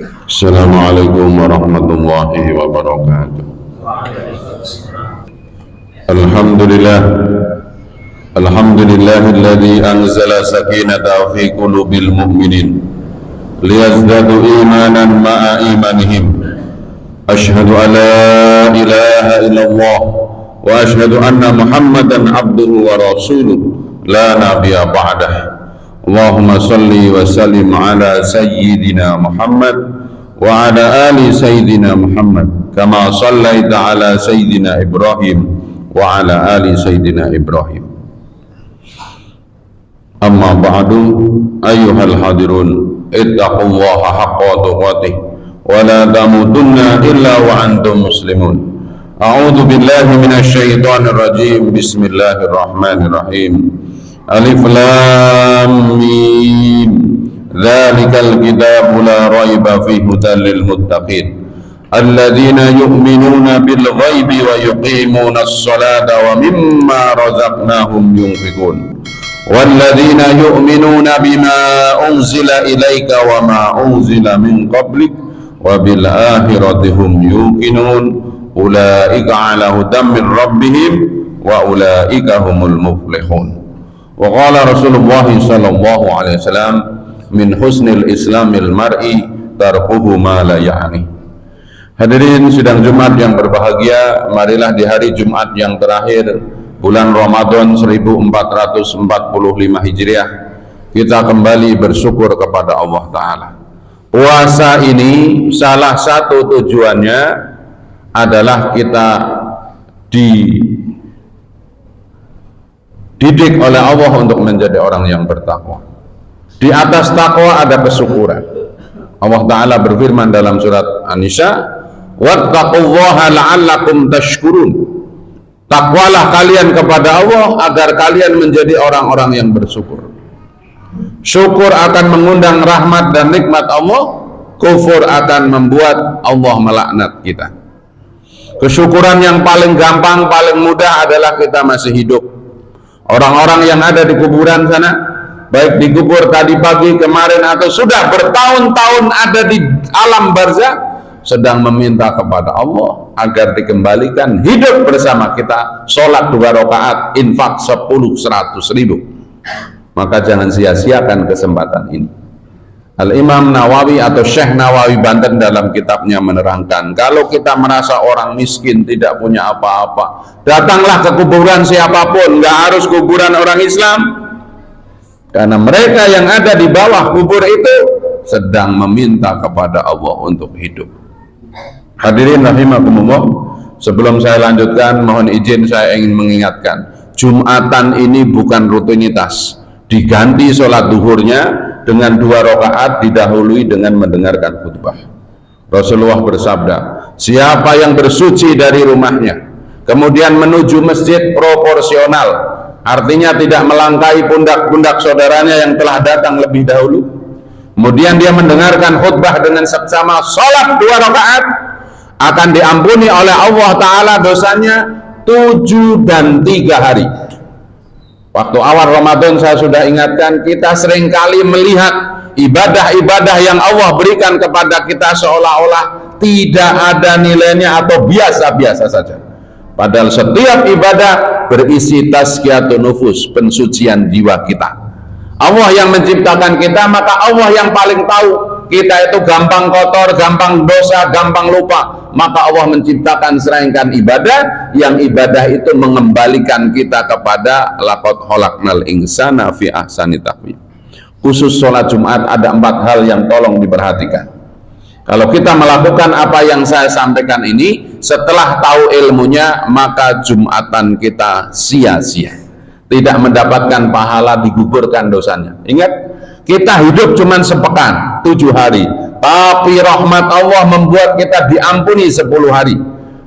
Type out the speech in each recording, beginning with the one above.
Assalamualaikum warahmatullahi wabarakatuh. Alhamdulillah, alhamdulillahilladzi anzala sakinata fi qulubil mu'minin liyazdadu imanan ma'a imanihim. Ashhadu an la ilaha illallah wa ashhadu anna Muhammadan abduhu wa rasuluh la nabiyya ba'dah. Allahumma salli wa sallim ala sayyidina Muhammad wa ala ali sayyidina Muhammad kama sallaita ala sayyidina Ibrahim wa ala ali sayyidina Ibrahim. Amma ba'du, ayyuhal hadirun, ittaqullaha haqqa tuqatih wa la tamutunna illa wa antum muslimun. A'udzu billahi minasy syaithanir rajim. Bismillahirrahmanirrahim. Alif lam mim. Dzalikal kitabu la raiba fihi hudal lil muttaqin alladzina yu'minuna bil ghaibi wa yuqimuna as-salata wa mimma razaqnahum yunfiqun walladzina yu'minuna bima unzila ilaika wa ma unzila min qablik wa bil akhirati hum yuqinun ulaika ala hudan min rabbihim wa ulaika humul muflihun. Wa qala Rasulullah sallallahu alaihi wasallam, min husnil islamil mar'i tarkuhu ma la ya'ni. Hadirin sidang Jumat yang berbahagia, marilah di hari Jumat yang terakhir bulan Ramadan 1445 Hijriah kita kembali bersyukur kepada Allah Ta'ala. Puasa ini salah satu tujuannya adalah kita dididik oleh Allah untuk menjadi orang yang bertakwa. Di atas takwa ada kesyukuran. Allah Ta'ala berfirman dalam surat An-Nisa, wattaqullaha la'allakum tashkurun. Takwalah kalian kepada Allah agar kalian menjadi orang-orang yang bersyukur. Syukur akan mengundang rahmat dan nikmat Allah, kufur akan membuat Allah melaknat kita. Kesyukuran yang paling gampang, paling mudah adalah kita masih hidup. Orang-orang yang ada di kuburan sana, baik dikubur tadi pagi, kemarin, atau sudah bertahun-tahun ada di alam barzakh, sedang meminta kepada Allah agar dikembalikan hidup bersama kita, sholat 2 rakaat, infak 10, 100 ribu. Maka jangan sia-siakan kesempatan ini. Al-Imam Nawawi atau Syekh Nawawi Banten dalam kitabnya menerangkan, kalau kita merasa orang miskin, tidak punya apa-apa, datanglah ke kuburan siapapun, nggak harus kuburan orang Islam, karena mereka yang ada di bawah kubur itu sedang meminta kepada Allah untuk hidup. Hadirin rahimakumullah, sebelum saya lanjutkan, mohon izin saya ingin mengingatkan, Jumatan ini bukan rutinitas. Diganti sholat duhurnya dengan 2 rakaat, didahului dengan mendengarkan khutbah. Rasulullah bersabda, siapa yang bersuci dari rumahnya kemudian menuju masjid proporsional, artinya tidak melangkahi pundak-pundak saudaranya yang telah datang lebih dahulu, kemudian dia mendengarkan khutbah dengan seksama, sholat 2 rakaat, akan diampuni oleh Allah Ta'ala dosanya 7 dan 3 hari. Waktu awal Ramadan saya sudah ingatkan, kita seringkali melihat ibadah-ibadah yang Allah berikan kepada kita seolah-olah tidak ada nilainya atau biasa-biasa saja. Padahal setiap ibadah berisi tazkiyatun nufus, pensucian jiwa kita. Allah yang menciptakan kita, maka Allah yang paling tahu kita itu gampang kotor, gampang dosa, gampang lupa. Maka Allah menciptakan serangkaian ibadah, yang ibadah itu mengembalikan kita kepada laqad khalaqnal insana fi ahsani taqwim. Khusus sholat Jumat ada 4 hal yang tolong diperhatikan. Kalau kita melakukan apa yang saya sampaikan ini, setelah tahu ilmunya, maka Jumatan kita sia-sia, tidak mendapatkan pahala, digugurkan dosanya. Ingat, kita hidup cuma sepekan, 7 hari, tapi rahmat Allah membuat kita diampuni 10 hari.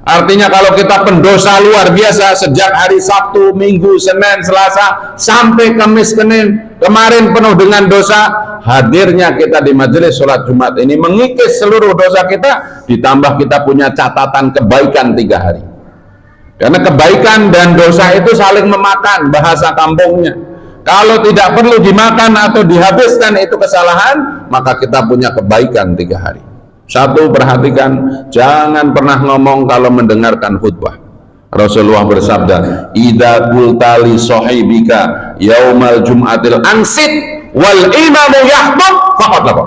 Artinya kalau kita pendosa luar biasa, sejak hari Sabtu, Minggu, Senin, Selasa sampai Kamis, Senin kemarin penuh dengan dosa, hadirnya kita di majelis sholat Jumat ini mengikis seluruh dosa kita, ditambah kita punya catatan kebaikan 3 hari. Karena kebaikan dan dosa itu saling memakan, bahasa kampungnya. Kalau tidak perlu dimakan atau dihabiskan itu kesalahan, maka kita punya kebaikan 3 hari. Satu, perhatikan, jangan pernah ngomong kalau mendengarkan khutbah. Rasulullah bersabda, "Idza qulta li sahibika yaumal jum'atil ansit wal imamu yahtub faqad laqa."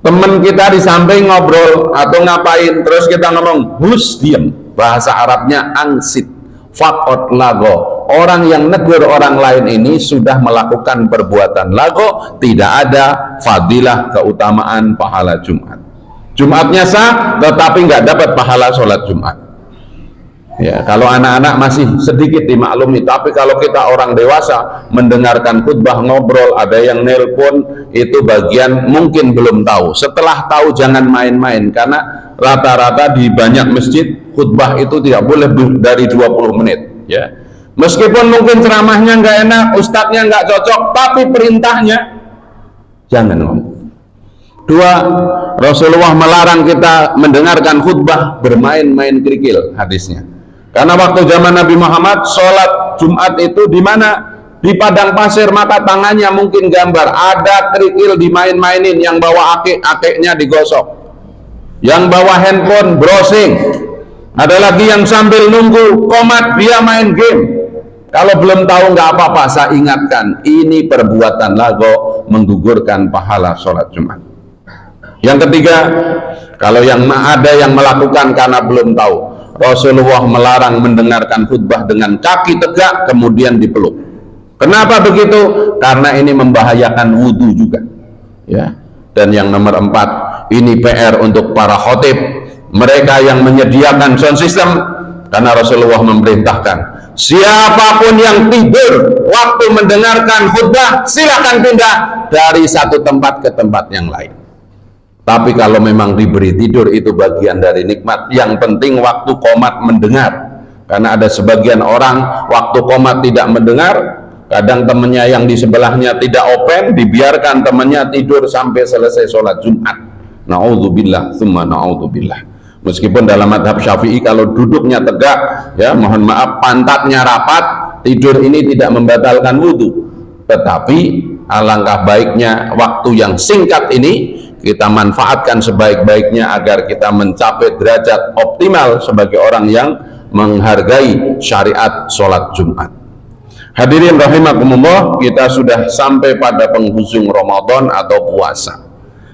Teman kita di samping ngobrol atau ngapain, terus kita ngomong, "Hus, diam." Bahasa Arabnya ansit, faqad laqa. Orang yang negur orang lain ini sudah melakukan perbuatan lago, tidak ada fadilah, keutamaan pahala Jumat. Jumatnya sah, tetapi nggak dapat pahala sholat Jumat. Ya, kalau anak-anak masih sedikit dimaklumi, tapi kalau kita orang dewasa mendengarkan khutbah, ngobrol, ada yang nelpon, itu bagian mungkin belum tahu. Setelah tahu jangan main-main, karena rata-rata di banyak masjid khutbah itu tidak boleh dari 20 menit. Ya, meskipun mungkin ceramahnya nggak enak, ustadznya nggak cocok, tapi perintahnya jangan ngomong. Dua, Rasulullah melarang kita mendengarkan khutbah bermain-main kerikil, hadisnya. Karena waktu zaman Nabi Muhammad, sholat Jumat itu di mana? Di padang pasir, maka tangannya mungkin gambar, ada kerikil dimain-mainin, yang bawa akek-akeknya digosok, yang bawa handphone browsing, ada lagi yang sambil nunggu komat dia main game. Kalau belum tahu nggak apa-apa, saya ingatkan, ini perbuatan lago, menggugurkan pahala sholat Jumat. Yang ketiga, kalau yang ada yang melakukan karena belum tahu, Rasulullah melarang mendengarkan khutbah dengan kaki tegak kemudian dipeluk. Kenapa begitu? Karena ini membahayakan wudhu juga. Ya. Dan yang nomor 4, ini PR untuk para khotib, mereka yang menyediakan sound system, karena Rasulullah memerintahkan, siapapun yang tidur waktu mendengarkan khutbah, silakan pindah dari satu tempat ke tempat yang lain. Tapi kalau memang diberi tidur, itu bagian dari nikmat. Yang penting waktu qomat mendengar. Karena ada sebagian orang waktu qomat tidak mendengar, kadang temannya yang di sebelahnya tidak open, dibiarkan temannya tidur sampai selesai sholat Jumat. Na'udzubillah, tsumma na'udzubillah. Meskipun dalam madhab Syafi'i kalau duduknya tegak, ya mohon maaf, pantatnya rapat, tidur ini tidak membatalkan wudhu. Tetapi alangkah baiknya waktu yang singkat ini kita manfaatkan sebaik-baiknya agar kita mencapai derajat optimal sebagai orang yang menghargai syariat sholat Jumat. Hadirin rahimakumullah, kita sudah sampai pada penghujung Ramadan atau puasa.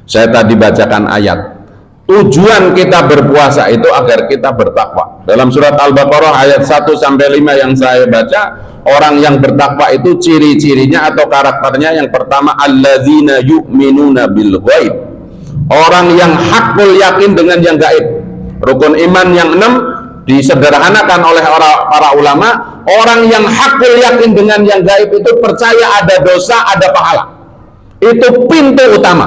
Saya tadi bacakan ayat. Tujuan kita berpuasa itu agar kita bertakwa. Dalam surat Al-Baqarah ayat 1-5 yang saya baca, orang yang bertakwa itu ciri-cirinya atau karakternya, yang pertama, alladzina yu'minuna bil ghaib. Orang yang hakul yakin dengan yang gaib. Rukun iman yang 6 disederhanakan oleh para ulama. Orang yang hakul yakin dengan yang gaib itu percaya ada dosa, ada pahala. Itu pintu utama.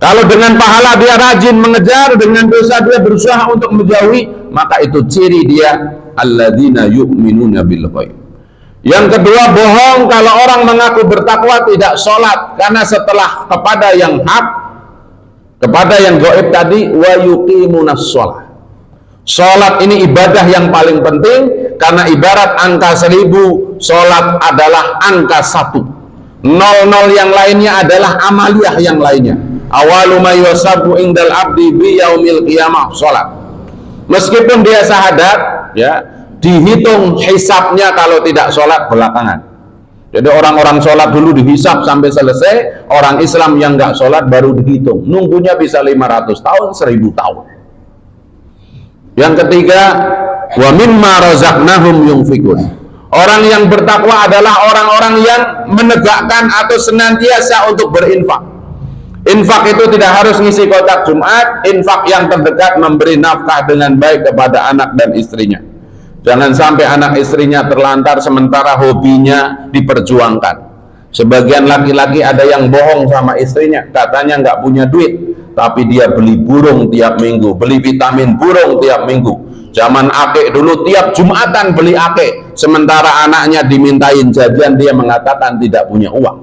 Kalau dengan pahala dia rajin mengejar, dengan dosa dia berusaha untuk menjauhi, maka itu ciri dia alladzina yu'minuna bil ghaib. Yang kedua, bohong kalau orang mengaku bertakwa tidak sholat, karena setelah kepada yang hak, kepada yang gaib tadi, wa yuqimunas sholat. Sholat ini ibadah yang paling penting, karena ibarat angka 1000, sholat adalah angka 1. 00 yang lainnya adalah amaliyah yang lainnya. Awalu ma yusabu indal abdi bi yaumil qiyamah, sholat. Meskipun dia syahadat, ya, dihitung hisabnya kalau tidak sholat belakangan. Jadi orang-orang sholat dulu dihisab sampai selesai, orang Islam yang nggak sholat baru dihitung. Nunggunya bisa 500 tahun, 1000 tahun. Yang ketiga, wa mimma razaqnahum yunfikun. Orang yang bertakwa adalah orang-orang yang menegakkan atau senantiasa untuk berinfak. Infak itu tidak harus ngisi kotak Jumat. Infak yang terdekat, memberi nafkah dengan baik kepada anak dan istrinya. Jangan sampai anak istrinya terlantar sementara hobinya diperjuangkan. Sebagian laki-laki ada yang bohong sama istrinya, katanya nggak punya duit, tapi dia beli burung tiap minggu, beli vitamin burung tiap minggu. Zaman akek dulu tiap Jumatan beli akek, sementara anaknya dimintain jajan, dia mengatakan tidak punya uang.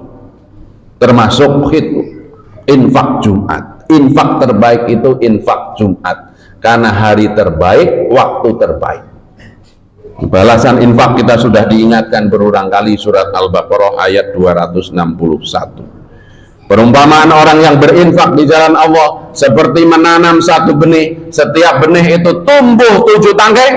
Termasuk itu infak Jumat. Infak terbaik itu infak Jumat, karena hari terbaik, waktu terbaik. Balasan infak kita sudah diingatkan berulang kali, surat Al-Baqarah ayat 261. Perumpamaan orang yang berinfak di jalan Allah, seperti menanam satu benih, setiap benih itu tumbuh 7 tangkai,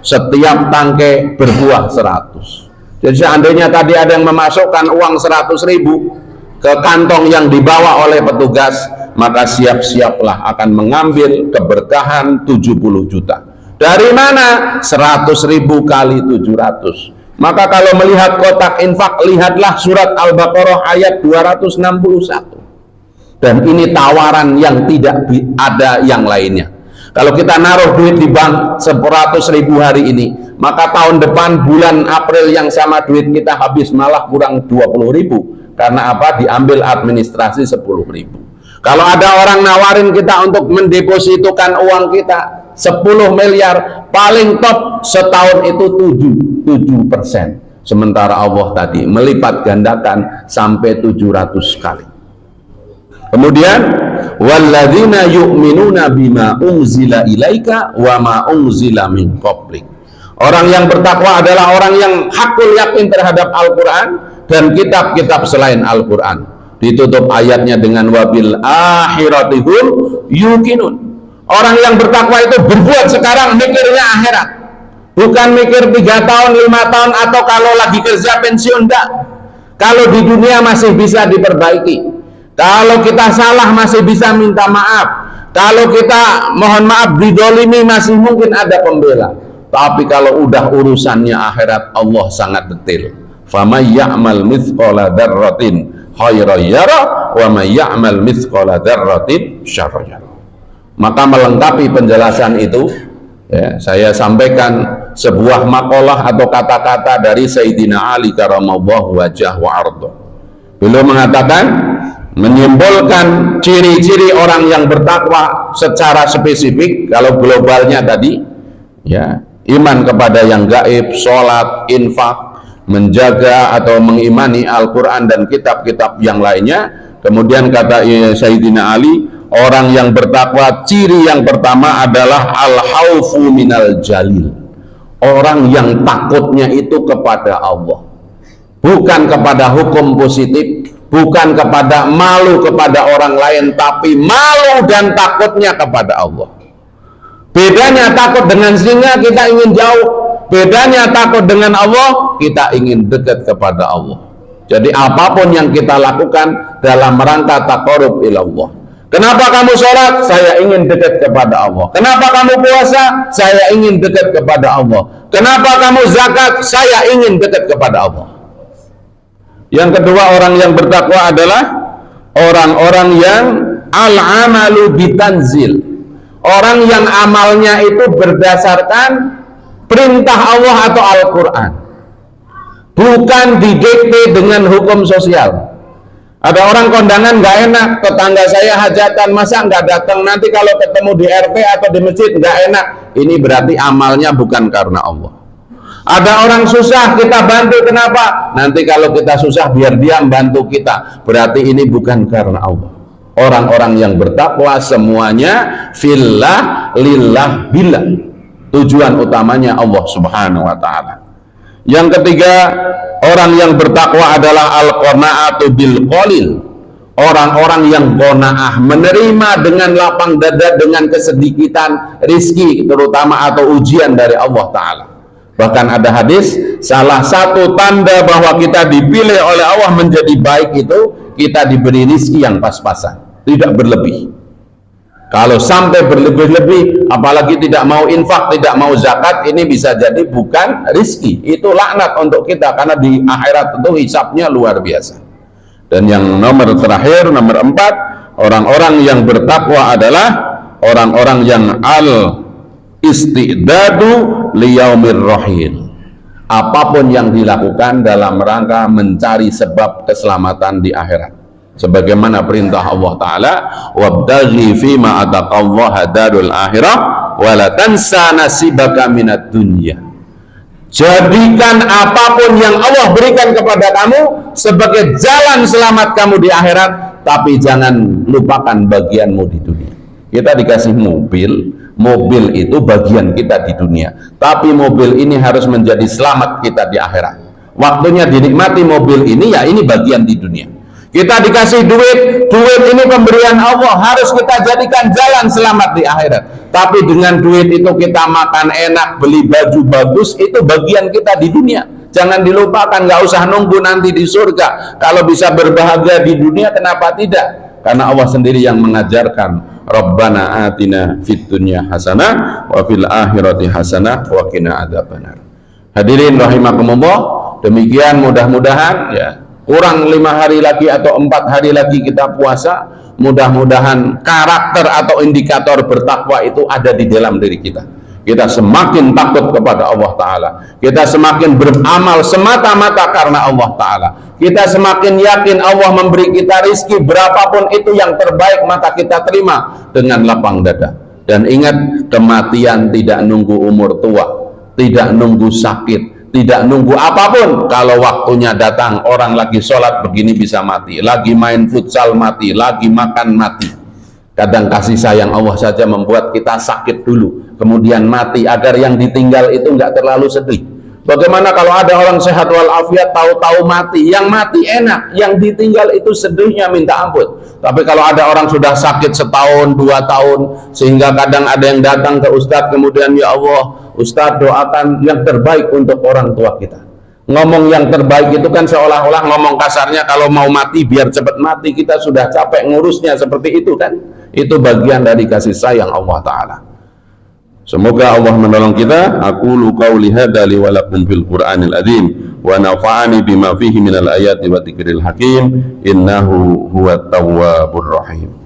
setiap tangkai berbuah 100. Jadi seandainya tadi ada yang memasukkan uang 100.000 ke kantong yang dibawa oleh petugas, maka siap-siaplah akan mengambil keberkahan 70 juta. Dari mana? 100.000 kali 700. Maka kalau melihat kotak infak, lihatlah surat Al-Baqarah ayat 261. Dan ini tawaran yang tidak ada yang lainnya. Kalau kita naruh duit di bank 100.000 hari ini, maka tahun depan bulan April yang sama duit kita habis malah kurang 20.000. Karena apa? Diambil administrasi 10.000. Kalau ada orang nawarin kita untuk mendepositokan uang kita 10 miliar, paling top setahun itu 7%. Sementara Allah tadi melipat gandakan sampai 700 kali. Kemudian walladzina yu'minuna bima unzila ilaika wa ma unzila min qablik. Orang yang bertakwa adalah orang yang hakul yakin terhadap Al-Quran dan kitab-kitab selain Al-Quran. Ditutup ayatnya dengan wabil akhiratihum yuqinun. Orang yang bertakwa itu berbuat sekarang, mikirnya akhirat, bukan mikir 3 tahun, 5 tahun, atau kalau lagi kerja pensiun. Enggak. Kalau di dunia masih bisa diperbaiki, kalau kita salah masih bisa minta maaf, kalau kita mohon maaf didolimi masih mungkin ada pembela. Tapi kalau udah urusannya akhirat, Allah sangat detail. Faman ya'mal mithqala dzarratin khairan yara wa man ya'mal mithqala dzarratin syarran yara. Maka melengkapi penjelasan itu, ya, saya sampaikan sebuah makalah atau kata-kata dari Sayyidina Ali karamallahu wajah wa ardo. Beliau mengatakan, menyimpulkan ciri-ciri orang yang bertakwa secara spesifik. Kalau globalnya tadi, ya, iman kepada yang gaib, sholat, infak, menjaga atau mengimani Al-Quran dan kitab-kitab yang lainnya. Kemudian kata Sayyidina Ali, orang yang bertakwa, ciri yang pertama adalah al-khaufu minal jalil. Orang yang takutnya itu kepada Allah, bukan kepada hukum positif, bukan kepada malu kepada orang lain, tapi malu dan takutnya kepada Allah. Bedanya takut dengan singa, kita ingin jauh. Bedanya takut dengan Allah, kita ingin dekat kepada Allah. Jadi apapun yang kita lakukan dalam rangka taqarrub ila Allah. Kenapa kamu sholat? Saya ingin dekat kepada Allah. Kenapa kamu puasa? Saya ingin dekat kepada Allah. Kenapa kamu zakat? Saya ingin dekat kepada Allah. Yang kedua, orang yang bertakwa adalah orang-orang yang al-amalu bitanzil. Orang yang amalnya itu berdasarkan perintah Allah atau Al-Quran, bukan didikte dengan hukum sosial. Ada orang kondangan nggak enak, tetangga saya hajatan, masa nggak datang, nanti kalau ketemu di RT atau di masjid nggak enak. Ini berarti amalnya bukan karena Allah. Ada orang susah, kita bantu, kenapa? Nanti kalau kita susah biar dia membantu kita, berarti ini bukan karena Allah. Orang-orang yang bertakwa semuanya fillah, lillah, billah. Tujuan utamanya Allah subhanahu wa ta'ala. Yang ketiga, orang yang bertakwa adalah al-qanaatu bil qalil. Orang-orang yang qanaah, menerima dengan lapang dada dengan kesedikitan rizki terutama atau ujian dari Allah Ta'ala. Bahkan ada hadis, salah satu tanda bahwa kita dipilih oleh Allah menjadi baik itu, kita diberi rizki yang pas-pasan, tidak berlebih. Kalau sampai berlebih-lebih, apalagi tidak mau infak, tidak mau zakat, ini bisa jadi bukan rizki, itu laknat untuk kita, karena di akhirat tentu hisabnya luar biasa. Dan yang nomor terakhir, nomor 4, orang-orang yang bertakwa adalah orang-orang yang al-istidadu liyaumir rahil. Apapun yang dilakukan dalam rangka mencari sebab keselamatan di akhirat. Sebagaimana perintah Allah Ta'ala, wabtaghi fima ataqallaha darul akhirah wala tansa nasibaka minad dunya. Jadikan apapun yang Allah berikan kepada kamu sebagai jalan selamat kamu di akhirat, tapi jangan lupakan bagianmu di dunia. Kita dikasih mobil, mobil itu bagian kita di dunia, tapi mobil ini harus menjadi selamat kita di akhirat. Waktunya dinikmati mobil ini, ya ini bagian di dunia. Kita dikasih duit, duit ini pemberian Allah, harus kita jadikan jalan selamat di akhirat. Tapi dengan duit itu kita makan enak, beli baju bagus, itu bagian kita di dunia. Jangan dilupakan, nggak usah nunggu nanti di surga. Kalau bisa berbahagia di dunia, kenapa tidak? Karena Allah sendiri yang mengajarkan, Rabbana atina fid dunya hasanah wa fil akhirati hasanah wa qina adzabannar. Hadirin rahimakumullah, demikian mudah-mudahan ya, kurang 5 hari lagi atau 4 hari lagi kita puasa. Mudah-mudahan karakter atau indikator bertakwa itu ada di dalam diri kita. Kita semakin takut kepada Allah Ta'ala, kita semakin beramal semata-mata karena Allah Ta'ala, kita semakin yakin Allah memberi kita rizki berapapun itu yang terbaik, maka kita terima dengan lapang dada. Dan ingat, kematian tidak nunggu umur tua, tidak nunggu sakit, tidak nunggu apapun. Kalau waktunya datang, orang lagi sholat begini bisa mati, lagi main futsal mati, lagi makan mati. Kadang kasih sayang Allah saja membuat kita sakit dulu, kemudian mati, agar yang ditinggal itu nggak terlalu sedih. Bagaimana kalau ada orang sehat walafiat tahu-tahu mati, yang mati enak, yang ditinggal itu sedihnya minta ampun. Tapi kalau ada orang sudah sakit setahun, 2 tahun, sehingga kadang ada yang datang ke Ustadz, kemudian ya Allah, Ustadz doakan yang terbaik untuk orang tua kita. Ngomong yang terbaik itu kan seolah-olah ngomong kasarnya, kalau mau mati biar cepat mati, kita sudah capek ngurusnya, seperti itu kan. Itu bagian dari kasih sayang Allah Ta'ala. Semoga Allah menolong kita. Aqulu qawli hadza li wa lakum fil Qur'anil azim wa nafa'ani bima fihi minal ayati wa dzikril hakim innahu huwat tawwabur rahim.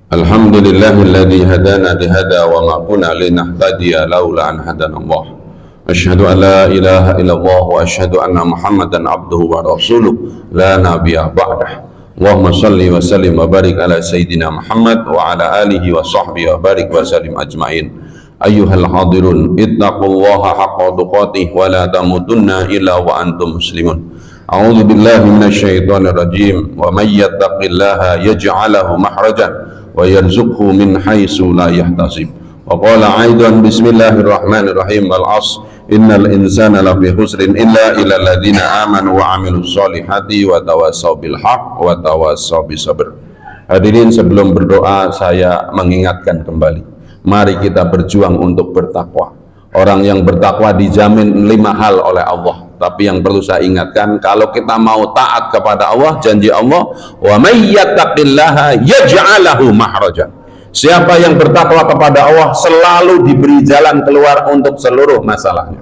Alhamdulillahilladzi hadana lihada wa ma kunna linahtadiya laula an hadana Allah. Asyhadu an la ilaha illallah wa asyhadu anna Muhammadan abduhu wa rasuluh la nabiyya ba'dah. Allahumma shalli wa sallim wa barik ala sayyidina Muhammad wa ala alihi wa sahbihi wa barik wa sallim ajmain. Ayyuhal hadirun, ittaqullaha haqqa tuqatih wa la tamutunna illa wa antum muslimun. A'udzu billahi minasyaitonir rajim. Wa may yattaqillaha yaj'alhu makhrajan wa yarzuqhu min haitsu la yahtasib. Wa qala aidan bismillahirrahmanirrahim wal 'ashr innal insana lafi khusrin illa illal ladzina amanu wa 'amilus solihati wa tawassaw bil haqq wa tawassaw bis sabr. Hadirin, sebelum berdoa saya mengingatkan kembali, mari kita berjuang untuk bertakwa. Orang yang bertakwa dijamin 5 hal oleh Allah. Tapi yang perlu saya ingatkan, kalau kita mau taat kepada Allah, janji Allah, wa may yattaqillaha yaj'alhu makhrajan. Siapa yang bertakwa kepada Allah selalu diberi jalan keluar untuk seluruh masalahnya.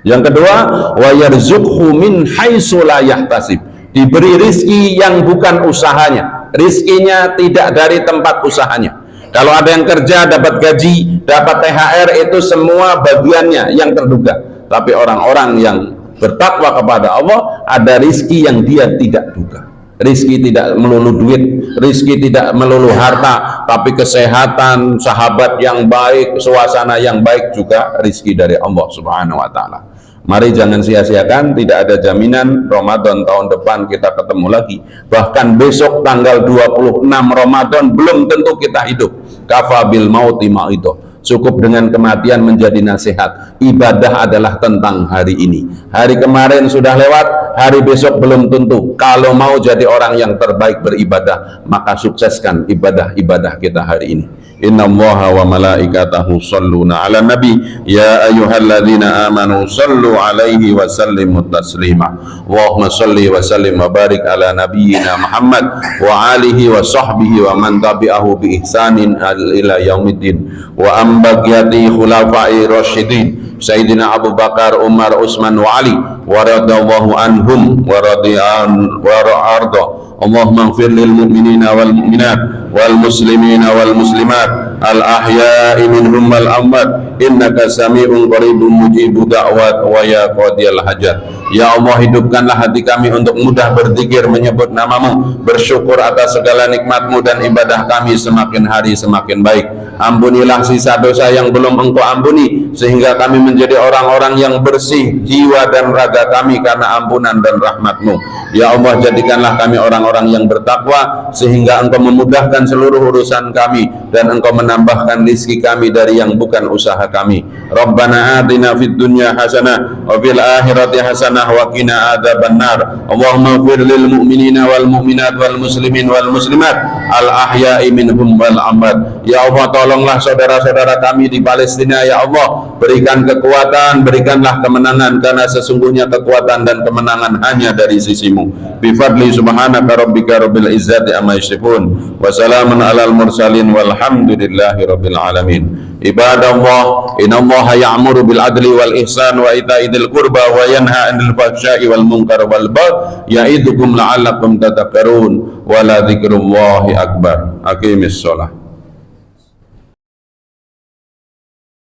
Yang kedua, wa yarzuqhu min haitsu la yahtasib. Diberi rizki yang bukan usahanya. Rizkinya tidak dari tempat usahanya. Kalau ada yang kerja dapat gaji, dapat THR, itu semua bagiannya yang terduga. Tapi orang-orang yang bertakwa kepada Allah, ada rizki yang dia tidak duga. Rizki tidak melulu duit, rizki tidak melulu harta, tapi kesehatan, sahabat yang baik, suasana yang baik juga rizki dari Allah Subhanahu wa Ta'ala. Mari jangan sia-siakan, tidak ada jaminan Ramadan tahun depan kita ketemu lagi. Bahkan besok tanggal 26 Ramadan belum tentu kita hidup. Kafa bil mauti ma'idho. Cukup dengan kematian menjadi nasihat. Ibadah adalah tentang hari ini. Hari kemarin sudah lewat, hari besok belum tentu. Kalau mau jadi orang yang terbaik beribadah, maka sukseskan ibadah-ibadah kita hari ini. Innallaha wa malaikatahu shalluna 'alan nabi ya ayyuhalladzina amanu shallu 'alaihi wa sallimu taslima. Allahumma shalli wa sallim wa barik ala nabiyyina Muhammad wa alihi wa sahbihi wa man tabi'ahu bi ihsanin ila yaumiddin wa am baqiyati khulafai rasyidin Sayyidina Abu Bakar, Umar, Utsman wa Ali wa radallahu anhum wa radiyan wa ra'arda. Allahumma ighfir lil mu'minina wal mu'minat wal muslimina wal muslimat al ahya'i minhum wal amwat innaka sami'un qaribun mujibu da'wat wa ya qadiyal hajat. Ya Allah, hidupkanlah hati kami untuk mudah berzikir, menyebut namamu, bersyukur atas segala nikmatmu, dan ibadah kami semakin hari semakin baik. Ampunilah sisa dosa yang belum Engkau ampuni, sehingga kami menjadi orang-orang yang bersih jiwa dan raga kami karena ampunan dan rahmat-Mu. Ya Allah, jadikanlah kami orang-orang orang-orang yang bertakwa, sehingga Engkau memudahkan seluruh urusan kami dan Engkau menambahkan rizki kami dari yang bukan usaha kami. Rabbana atina fid dunya hasanah wa fil akhirati hasanah wa qina adzabannar. Allahumma ighfir lil mu'minina wal mu'minat wal muslimin wal muslimat al ahya'i minhum wal amwat. Ya Allah, tolonglah saudara-saudara kami di Palestina, ya Allah, berikan kekuatan, berikanlah kemenangan, karena sesungguhnya kekuatan dan kemenangan hanya dari sisimu. Bifadli subhanaka rabbika rabbil izzati amma yasifun wa salamun alal mursalin walhamdulillahi rabbil alamin. Ibadallah, innallaha ya'muru bil adli wal ihsan wa ita'i dzil qurba wa yanha 'anil fahsya'i wal munkar wal baghi ya'idukum la'allakum tadhakkarun wa la dzikrullahi akbar. Aqimis shalah.